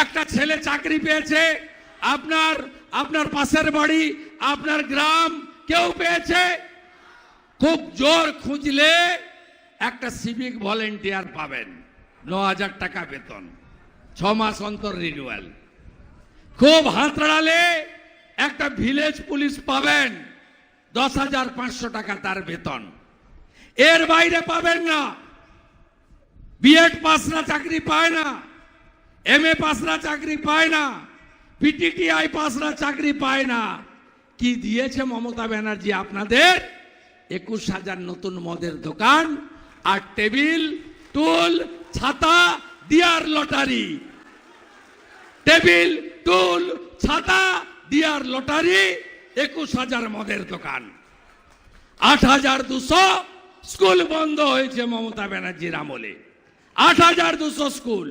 একটা ছেলে চাকরি পেয়েছে, আপনার আপনার পাশের বাড়ি, আপনার গ্রাম কেউ পেয়েছে? খুব জোর খুঁজলে একটা সিভিক ভলেন্টিয়ার পাবেন, 9,000 টাকা বেতন, 6 মাস অন্তর রিনিউয়াল। খুব হাতড়ালে একটা ভিলেজ পুলিশ পাবেন, 10,500 টাকা তার বেতন। এর বাইরে পাবেন না। বিএড পাসরা চাকরি পায় না, এমএ পাসরা চাকরি পায় না, পিটিটিআই পাসরা চাকরি পায় না। কি দিয়েছে মমতা ব্যানার্জি আপনাদের? 21,000 নতুন মদের দোকান আর টেবিল, টুল, ছাতা দিয়ার লটারি। টেবিল, টুল, ছাতা দিয়ার লটারি, 21,000 মদের দোকান। 8,200 স্কুল বন্ধ হয়েছে মমতা ব্যানার্জির আমলে। 8,200 স্কুল।